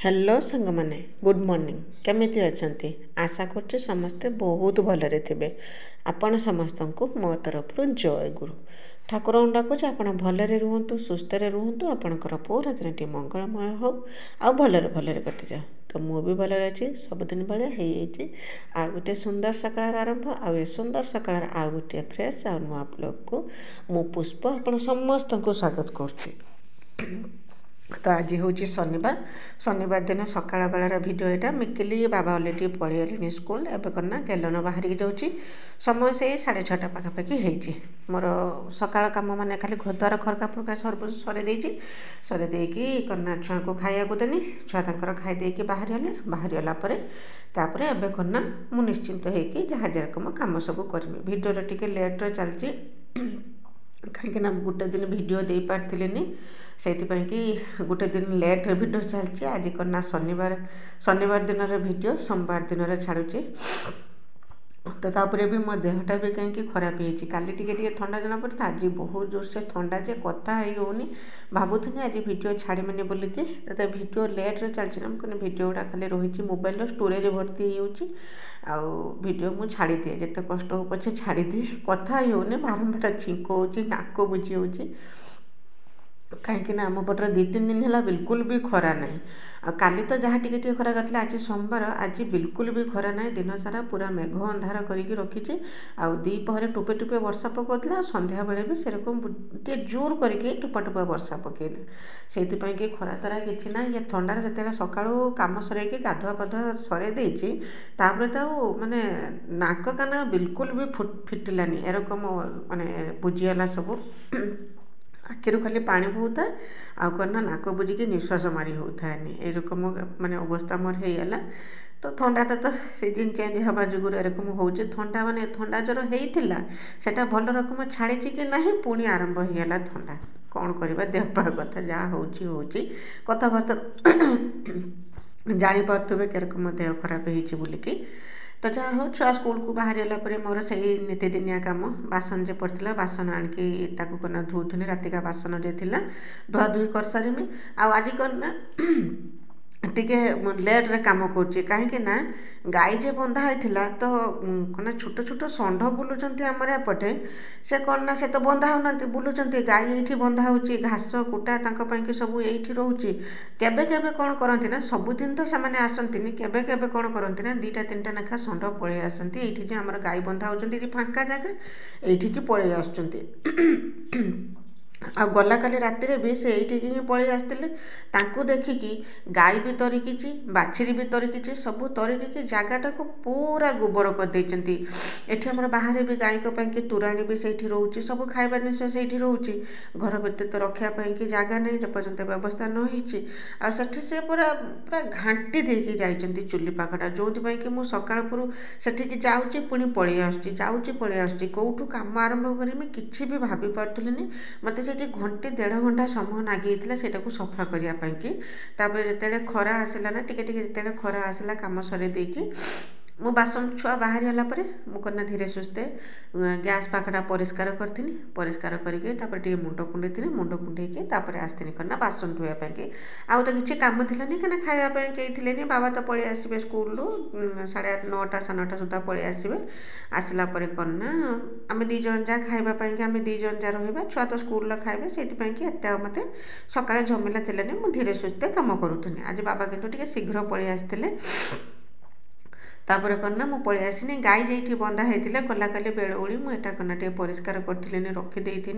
Hello सांग माने good morning केमिति अछंती आशा करछु समस्ते बहुत भलरे थिबे। आपण समस्त को मो तरफ जय गुरु ठाकुर डाकुचे आपण भलरे रुहंतु सुस्थरे रुहंतु आपणकर पूरा दिनटी मंगलमय हो आ भलरे कटि जाओ। तो मु भी भलरे अछि सबदिन भाया हो आ गोटे सुंदर सकाळ आरंभ आ सुंदर सकाळ आ गोटे फ्रेश आ नुआ ब्लॉग को मु पुष्प आपण समस्त को स्वागत करछि। तो आज हूँ शनिवार दिन सकाळ बेलार भिडियो यहाँ मिकिली बाबा अलरेडी पलैले स्कूल एवं करना गेलन बाहर की जाऊँगी समय से 6:30 पाखापाखि होती मोर सकाळ कम मैंने खाली घरद्वार खरका फरका सब सरेदी करना छुआ को खाया देनी छुआ तर खाई बाहरी गलापर तापर एवं करना मु निश्चिंत होगी जहाँ जेरकम कम सब करमी भिडियो टी लेट्रे चलती कहीं गोटे दिन वीडियो दे पार्थिनी से कि गोटे दिन लेट्रे वीडियो चलती आज करना शनिवार दिन वीडियो सोमवार दिन छाड़ुचे। तो तापर भी मो देहटा भी कहीं खराब होती काली टे थंडा जना पड़ा आज बहुत जोर से थंडा जे कथा होनी भावुनी आज वीडियो छाड़ीमें बोलिकी तो वीडियो लेट्रे चलती ना कहने वीडियो गुड़ा खाली रही मोबाइल स्टोरेज भर्ती हो वीडियो मु छाड़ी दिए जिते कष्ट हो पछे छाड़ी दिए कथा होनी बारंबार छींक हो नाक बुझी हो कहीं आम पटर 2-3 दिन है बिल्कुल भी खरा ना काली तो जहाँ टी खरा करते आज सोमवार आज बिल्कुल भी खरा ना दिन सारा पूरा मेघ अंधार करके रखीचे आउ दीपहर टुपे टुपे वर्षा पकाउला संध्या बेले भी सेरकम टे जोर करके टुपा टुपा वर्षा पकेला से खरा तरा कि ना ये थंडार जो सका कम सर गाधुआ पाधुआ सर देती तो माने नाक कान बिल्कुल भी फिटिलानी एरकम माने बुझीगला सब आखिर खाली पानी बहुता आना नाक बुझिकी निश्वास मारी होता है एरकम माने अवस्था मोर होगा। तो थंडा तो सीजन चेंज हवा जुगुर एरकम हो थंडा माने थंडा ज्वर होता सेटा भल रकम छाड़ी कि ना पुणी आरंभ होगा थंडा कौन करवा देहपा कथा जहाँ हो कथबार्ता जापारे केरकम देह खराब होलिकी। तो जहाँ हो छुआ स्कूल को बाहरी गलापर मोर से नीतिदिनिया कम बासन जे पड़ता बासन आणिकी धोथुनी रातिका बासन जे धुआ धुई कर सारिमी आज करना टिके लेट्रे कम कहीं गाई जे बंधा होता तो कना छोट छोट षंढ बुलूँ आमर एपटे से कौन से तो बंधा होना बुलूँ गाई ये बंधा हो घास कुटा कि सब ये रोचे केबे केबे कौन करती ना सबुदिन तो से आसती केबे केबे कौन करती ना 2-3टा लेखा षंढ पलि आसती ये आमर गाई बंधा होती फांका जगह ये पलि आसुँच आ गला काली राति भी से ही पलि आसते देखिकी गाई भी तरिकी बाछिरी भी तरिकी सब तरिकी जगटा को पूरा गोबर कर देती एठी हमर बाहर भी गाई को तुराणी भी से रोचे सब खाଇବା जिनस से रोचे घर भीतर तो रखापी कि जगह नहीं जपर्यंत व्यवस्था न होती से पूरा पूरा घाटी देकी जाइछंती चुली पाखटा जो कि मुझ सकाळ पुरु सेठिकी जाऊँगी पुणी पलि आसुँची पलि आसुँची कौटू काम आरंभ करमी किसी भी भाभी पार्थुनी मत से 1-1.5 घंटा समय नागी से सफा करने जो खरा आसला ना टे खरा आसला कम सर देकी मो बासन छुआ बाहरी गलापर मुझे धीरे सुस्थे गैस पाखटा परिष्कार करके मुंड कुंडे मुंड कुंडे आसती करना बासन धोयापी आउ तो किसी कम थी कहीं खावाई कहीं थे बाबा तो पलि आसबे स्कूल 8:30 9टा सुधा पलि आसबे आसला करना आम 2 जन जहाँ खावाई आम 2 जन जहाँ रहा छुआ तो स्कूल खाइबे से एत मत सका झमेला थी मुझे धीरे सुस्थे कम करूनी आज बाबा कितु शीघ्र पलि आसते तापर करना मु पलि आसनी गाई जे बंधा होता गला काली बेलुड़ी मुझा करना टे परिष्कार करी रखीदी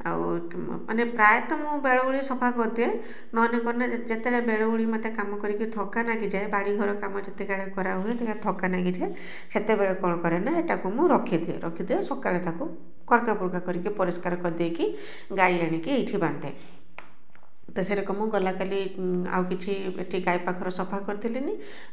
माने प्रायतः मु बेलुड़ी सफा करदिए नने करना जिते बेलुड़ी मत कम करके थका लगी जाए बाड़ी घर कम जिते करा हुए थका लगी जाए से कौन करे ना यहाँ मुझे रखीदिए सका करका पुरका करके परिष्कार करदेकी गाई आणिकी ये बांधे। तो से रकम गला काली आउ कि गाई पाखर सफा करी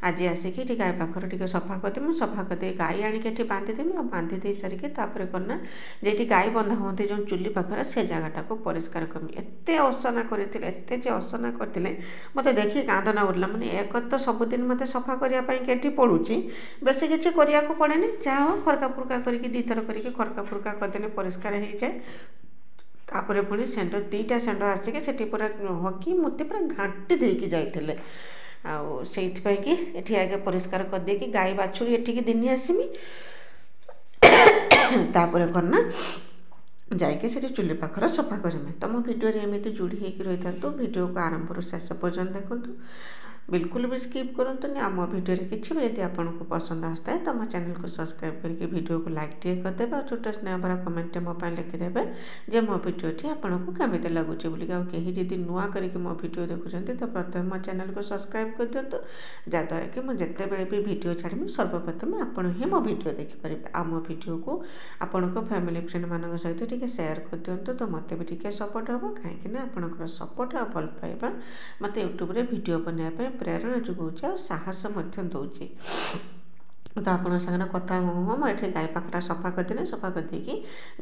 आज आसिक गाई पाखर टे सफा करदेमी सफा करदे गाई आणिकी बांधिदेमी और बांधि दे सारिके करना जे गाई बंधा होती जो चुली पाखर से जगटा को परिष्कार करमी एत असना करते असना करते मत देखी कांदना उड़ला मैंने एक तो सबुदिन मत सफा करने पड़ूची बेस किसी करने पड़े जहाँ हो खरका फुरका करके 2 थर करके खरका फुरका करदे परिष्कार हो जाए। तापर पुणी सेंड 2टा सेंड आसिक से पूरा हकी मुते पूरा घाटी देकी जाइए आउ से एठी आगे परिष्कार कर दे कि गाई बाछुरी एठिकी दिनी आसमी तापर करना जाइए से चुली पाखर सफा करमी। तुम भिडियो एमती जोड़ी होकर रही था भिडियो को आरंभ शेष पर्यटन देखूँ बिल्कुल भी स्किप करंतुनी। आम भिडियो किसी भी यदि आपको पसंद आसता है तो मो चैनल को सब्सक्राइब करके वीडियो को लाइक टे करदे और छोट स्नेह भरा कमेंट मो लिखिदेवे जे मो भिडियोटी आपको केमी लगुच बोलिक कहीं जब नुआ करके मो भिडियो देखुं तो प्रथम मो चैनल को सब्सक्राइब कर दिंतु जहाँद्वारा कि मुझे जितेबले भी भिडियो छाड़मी सर्वप्रथम आपण ही मो भिडियो देखिपारे। आ मो भिडियो को आपण फैमिली फ्रेंड मान सहित टे सेयार कर दिंतु तो मत भी टे सपोर्ट हम कहीं आपंकर सपोर्ट आ भल पाइबा मत यूट्यूब भिडियो बनाने प्रेरणा जोगाऊँ और साहस दूचे। तो आपण सागर कथा हम ये गाई पाखटा सफा करदे सफा करदे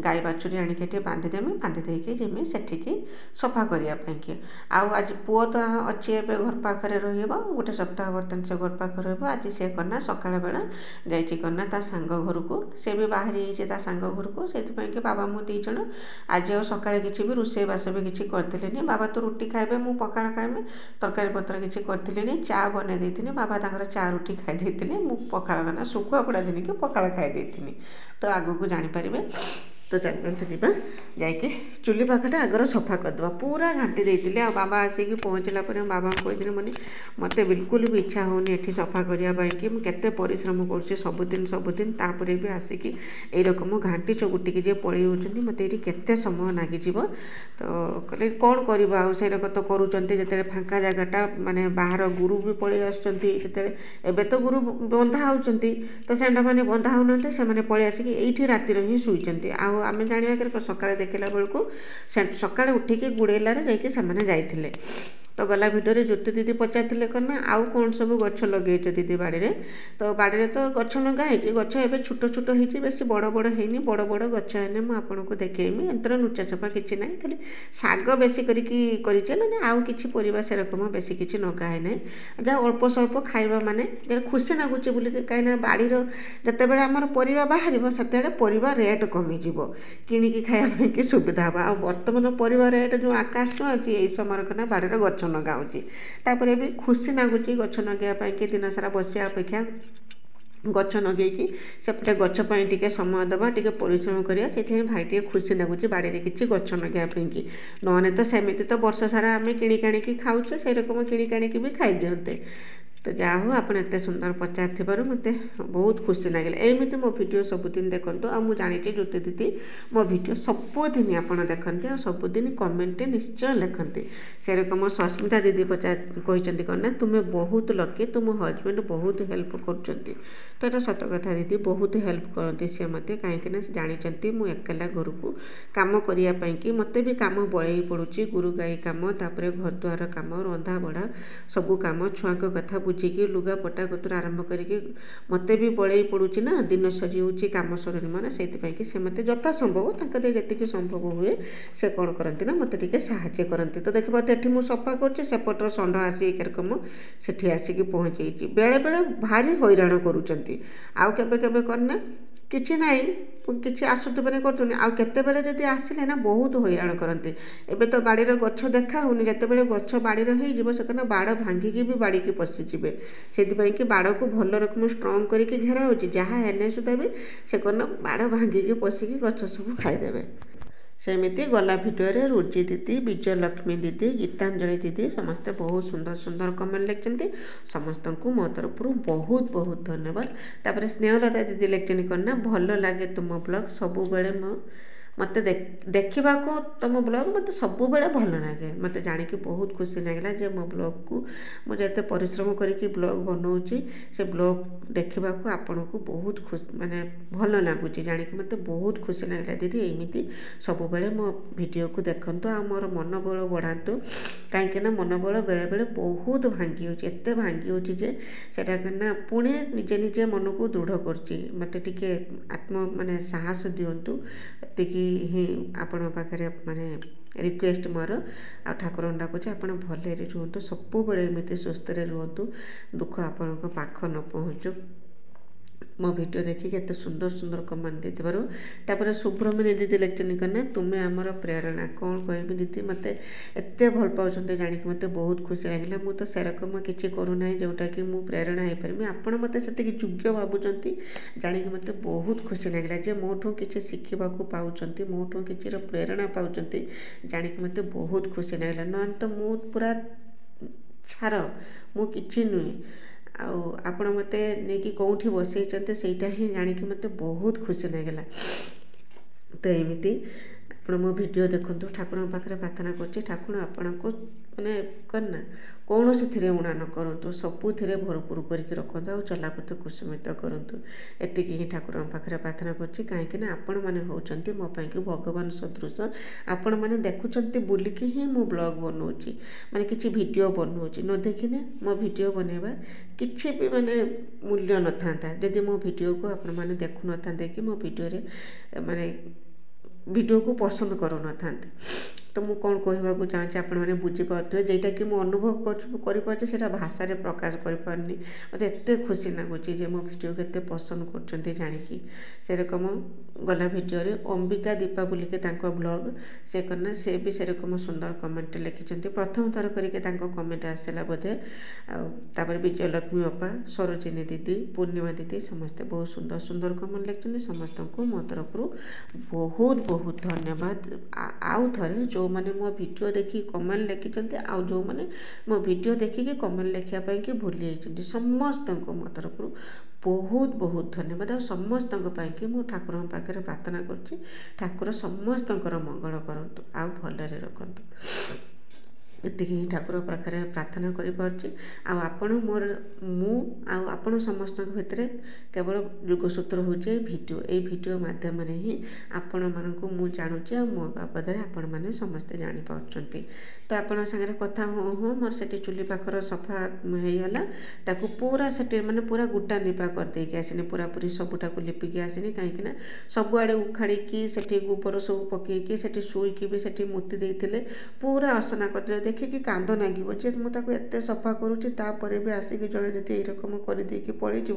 गाई बाछुरी आणिक बांधिदेमी बांधिदेकी जिमी सेठिकी सफा करने आउ आज पुओ तो अच्छी एवं घर पाखे रोटे सप्ताह बर्तन से घर पाखे रज सी करना सकाल बेला जाना ता सांग घर को सी भी बाहरी सांग घर को से बाबा मु दीज आज सकाଳେ किसी भी रोषे बास भी किसी करते बाबा तो रुटी खाइबे मु पखाड़ खाइबे तरकारी पत्र किसी करते चा बन देती बाबा तांकर चा रुटी खाई मु पखाड़ शुखुआ पोड़ा दिन की पखाड़ खाई तो आग को जानीपारे। तो चलते जीवा जाकि चुली पाखटा आगर सफा करदे पूरा घाटी देती आ बाबा आसिक पहुँचला बाबा कहते मने मत बिल्कुल भी इच्छा होनी एठी सफा करने कि मुझे परिश्रम कर सबुदिन तापर भी आसिक यही रकम घाटी चगुटिकी जे पलि होती मत ये केते समय लगिज तो कहले कौन कर से तो करुँचे फाँका जगटा माने बाहर गुरु भी पलि आसते तो गुरु बंधा होती तो सेंडा मैंने बंधा होना से पलि आसिक ये राति ही शुईचंती आम जाना सका देखला बेलू सका उठिकी गुड़ेलार जाइए तो गला भिडियो ज्योति दीदी पचारे करना आउ कौन सब गछ लगे दीदी बाड़ी में तो बाड़ी में तो गछ लगाई गछ एवं छोट छोट होती बेस बड़ बड़ है बड़ बड़ गछ है मुझे देखेमी एंतर नुचा छपा किसी ना खाली शाग बेसी करचे ना आउ कि परिवा से रकम बेस किसी नगाए ना जहाँ अल्प स्वल्प खाइबा माने खुशी लगुच बोल कहीं बाड़ी जिते बड़े आम परिवा बाहर से परिवा रेट कमिज किणिकी खायापी कि सुविधा हे आ बर्तमान परिवा रेट जो आकाश छुआ अच्छी यही समय कना बाड़ी गछ नगाऊँगी तापर भी खुशी लगुच गछ नगेवाई दिन सारा बसिया अपेक्षा गछ नगेकी सेपटे गछपाई टिके समय देवा टिके परिश्रम करिया से भाई टे खुशी लगुच बाड़ी में किसी गछ नगेवाई कि नहने तो सेमती तो वर्ष सारा आम किणिकाणी खाऊचे से रकम किणिकाणी भी खाई दिंते। तो जहाँ हो आप एत सुंदर पचार मत बहुत खुशी लगे एमती मो भिडियो सबुदिन देखूँ आ मुझे जानी ज्योति दीदी मो भिडियो सबुदिन आप देखते और सबुदिन कमेंट निश्चय लिखते से रकम सस्मिता दीदी कहते कौन तुम्हें बहुत लकी तुम हजबैंड बहुत हेल्प कर तो ये सत कथा दीदी बहुत हेल्प करती सी मत कहीं जानते मुझे एकला घर को कम करने मत भी कम बड़े पड़ुची गुरु गाई कम तापर घर द्वार कम रंधा बढ़ा सबू कम छुआ कथा बुझिकी लुगा पटा कतुर आरंभ करके मत भी बड़े पड़ुची ना दिन सजी कम सरुनी मन से मत जथा संभव जी संभव हुए से कौन करती ना मत टे साहाଯ୍य करती तो देखो ये मुझे सफा करपटर षंढ आसिक रकम से आसिक पहुँचे बेले बेले भारी हैरान करुँच आउ केबे करना किसी ना कि आसुवे कर आते जब आसिले ना बहुत हैरान करते एबे तो बाड़ी गछ देखा होनी जिते गछ बाड़ी हो बाड़ भांगिकी भी बाड़ी की पशिजे से कि बाड़ को भल रकम स्ट्रंग करके घेरा हो जहाँ हेने सुधा भी से कौन बाड़ भांगिकी पशिकी गछ सब खाईदे। सेमती गला भिडियो रुचि दीदी विजयलक्ष्मी दीदी गीतांजलि दीदी समस्ते बहुत सुंदर सुंदर कमेंट लिखते समस्त को मो तरफ बहुत बहुत धन्यवाद। तापर स्नेहलता दीदी लिखते करना भल लगे तुम ब्लॉग सब बेले मत देखा तुम ब्लॉग मत सब बेले भल लगे मत जानिकी बहुत खुशी लगे जे मो ब्लॉग को मुझे परिश्रम करके ब्लॉग बनाऊँगी से ब्लॉग देखा आपण को बहुत खुशी माने भल लगुच जानिकी मत बहुत खुशी लगे दीदी एमती सब बेले मो वीडियो को देखते आ मोर मनोबल बढ़ातु कहीं मनोबल बेले बेले बहुत भांगी होते भांगी होटा करना पुणे निजे निजे मन को दृढ़ कर मत टे आत्म माने साहस दिंतु एति ही आपण पाखे माने रिक्वेस्ट मोर आ ठाकुर डाकुचे आप भले रुहतु सब एमती सुस्थ रुहतु दुख आपण पाख न पहुँचु मो वीडियो देखिए केते सुंदर सुंदर कमेंट देथिबारु तापर सुब्रमण्य दीदी लेखिछन कने तुमे हमर प्रेरणा कौन कहबी दीदी मते एते भल पाउछन्ते जानिक मते बहुत खुशी लागिला मु तो सेरकम किछि करू नै जोटा कि मु प्रेरणा हे परमी आपण मते सेते योग्य भाबुचंती जानिक मते बहुत खुशी लागिला जे मोठो किछि शिखिबा को पाउछन्ती मोठो किछि रो प्रेरणा पाउछन्ती जानिक मते बहुत खुशी लागिला न तो मु पूरा छार मु किछि नुई आपण मते नेकी कौठी बसैचन्ते सेटा ही जानिक मते बहुत खुशी लागला तो एमिति आपण मो वीडियो देखंतु ठाकुर पाखरे प्रार्थना करछि ठाकुर आपण को माने करना कौन से उणा न करंतु सबुथिरे भरपूर करके रखंतु आ चलापथ कुसुमित करंतु एतिकी ही ठाकुर पाखरे प्रार्थना करछि काहेकि ना आपण माने होउचंती मो पई कि भगवान सदृश आपण माने देखुचंती बुलिकी ही मो ब्लॉग बनौछि माने किछि वीडियो बनौछि न देखिने मो वीडियो बनेबा किछि भी माने मूल्य न थांता यदि मो वीडियो को आपण माने देखु न थांते कि मो वीडियो रे माने वीडियो को पसंद करू न थांते तो मु कौन कहवाक चाहूँगी आपण मैंने बुझीपे जेटा कि मु अनुभव कर भाषा प्रकाश करें मत एत खुशी लगुच मो वीडियो के पसंद कर जानिकी से रकम गला वीडियो रे अंबिका दीपा बोलिके ब्लॉग से करना से भी से रकम सुंदर कमेंट लिखिं प्रथम थर करके कमेंट आसला बोधे आपर विजयलक्ष्मी अपा सरोजिनी दीदी पूर्णिमा दीदी समस्ते बहुत सुंदर सुंदर कमेंट लिखिं समस्त को मो तरफ बहुत बहुत धन्यवाद आउ थे जो मैंने मो वीडियो देखी कमेंट लिखिं आउ जो मैंने मो वीडियो देखिकी कमेंट लिखापी कि भूली जाइए समस्त को मो तरफ बहुत बहुत धन्यवाद आ समस्त कि मो ठाकुर पाखे प्रार्थना कर ठाकुर समस्त मंगल करंतु आ भलरे रखंतु एतिकी ठाकुर पाखे प्रार्थना कर मोर मु आपण समस्त भितर केवल युगसूत्र हूँ वीडियो माध्यम ही आपण मानू मु जानुचे मो बाबद आपण मैंने समस्ते जापार तो आपण सागर कथा हाँ हाँ मोर से चुली पाखर सफा होगा ताकू पूरा से माने पूरा गुटा निपा करदेकी आसनी पूरा पूरी सबूटा लिपिकी आसनी कहीं सबुआड़े उखाड़ी से गोबर सब पकईकी से शुईकी भी से मुति देते पूरा असना कर देखिकी कांद नागिब जे मुझे एत सफा करुँची तापर भी आसिक जड़े जब यकम करदेकी पलैज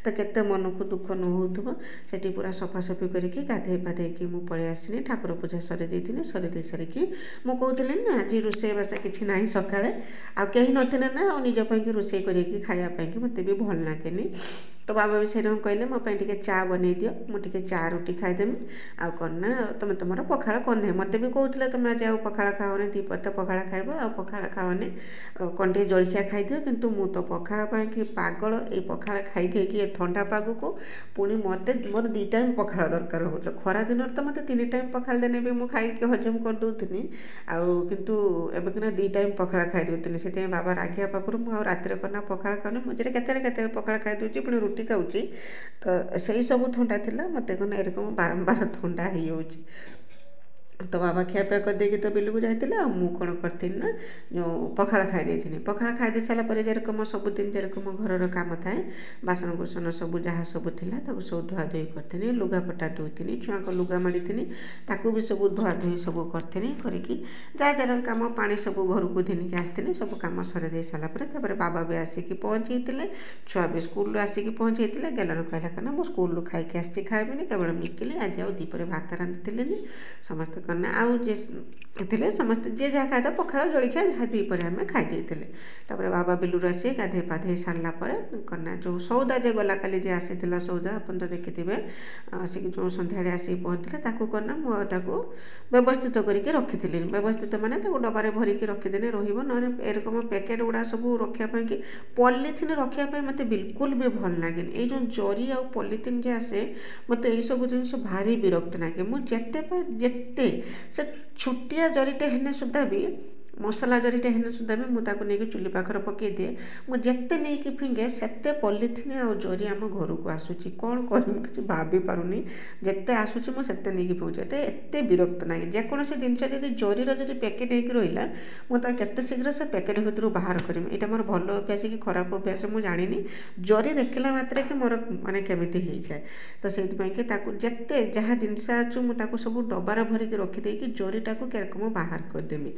तो केते मन को दुख न हो से पूरा सफासफी करके गाधे पाधेकी मुझे पलि आसनी ठाकुर पूजा सरी देती सरी दे सारिकी मुझे ना आज रोषेईबास किसी ना सका आई ना ना निजपाई रोषे करके खायापाई मत भी भल लगे तो बाबा भी से कहले मो टे चा बन दियो मुझे चा रुटी खाईदेमी आ कौन तुम तुम पखाड़ कौन मत भी कहते तुम आज आउ पखाड़ खाओनी दी पत्ता पखाड़ खाइब आ पखाड़ खाओनी कौन टे जलखिया खाईदिव किंतु मु तो पखाड़ कि पागल ये पखाड़ खाई ये ठंडा पाग को पुणी मत मोर 2 टाइम पखाड़ दरकार हो खरा दिन तो मत 3 टाइम पखाड़ देने भी मुझे खाई हजम करदे किंतु एवं कि 2 टाइम पखाड़ खाई दूसरी से बाबा रागिया पाखु मुझे रातिर करना पखाड़ खाऊनी मझे केते पखाड़ खाई दूसरी पुणी रुटी खाऊँ तो सही सब थंडा थिला मत कहना एरकम बारंबार थंडा हो तो बाबा खियापिया करदेकी तो बिलू जाते मु कौन करी ना जो पखाड़ खाई पखाड़ खाई सारापर जेरकम सबुदिन जेरकम घर काम थाए बासन कुसन सब जहाँ सब थिला सब धुआ धुई करी लुगापटा धोई छुआ लुगा माड़ी ताकू भी सब धुआ धुई सब करी जहाँ जार कम पा सब घर को घिनिकी आसती सब कम सर दे सारापर बाबा भी आसिक पहुँचे छुआ भी स्कूल आसिक पहुँचे गेलन कहला कहना मुझे स्कूल खाई आसी खाइबी केवल मिकिली आज आउ दीपर भात रांधि समस्त करना आउ जे थे समस्त जे जहाँ खाए पखाड़ जलखिया जहाँ दीपर आम खाईदे बाबा बिलूर आसी गाधे पाधे सारापर करना जो सौदा जे गला काली जे आसी सौदा अपन तो देखिथे आसिक जो सन्ध्या आसिक पहुँचला ताकू करना मुझे व्यवस्थित करके रखी व्यवस्थित माने डबारे भरिकी रखीदेने ररकम पैकेट गुड़ा सब रखापी कि पॉलीथिन रखापी मत बिल्कुल भी भल लगे ये जो जरी आ पॉलीथिन जे आसे मत यही सब जिन भारी विरक्त लगे मुझे से छोटिया जरीटे हेने सुधा भी मसला जरीटे हेने सुधा भी मुझे नहीं चुली पाखर पकई दिए मुझे नहीं फिंगे सेते पॉलीथिन आ जरी आम घर को आसूची कौन करी किसी भाभी पारुनी जिते आसूची मुझे नहीं फिंगे एत विरक्त लगे जेकोसी जिनस जब जरीर जब पैकेट होकर रहा मुझे केते शीघ्र से पैकेट भर बाहर करमी यहाँ मोर भल अभ्यास कि खराब अभ्यास मुझे जानी जरी देखला मात्रे कि मोर माने केमिति हो जाए तो से जिते जहाँ जिनस आचु मुझे सब डबार भरिकी रखीदे जरीटा को केरकम बाहर करदेमी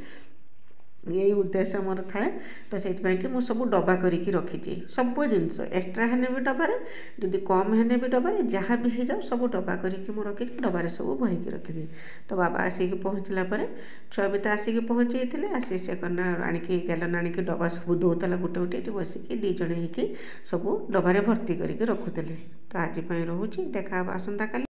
यही उद्देश्य मोर थाए। तो से कि सब डब्बा करके रखी सब जिनस एक्सट्रा हेने भी डबारे जदि कम हेने भी डबारे जहाँ भी हो जाओ सब डब्बा करके मुझे रखी डबारे सब भरिकी रखिदी। तो बाबा आसिक पहुँचला छुआ भी तो आसिक पहुँचे थे आसी से कना आणिकी गैलन आणिकी डब्बा सब दौला गोटे गोटे ये बसिकी दी जन हो सब डबारे भर्ती करके रखुले। तो आज रोचे देखा आसंता काली।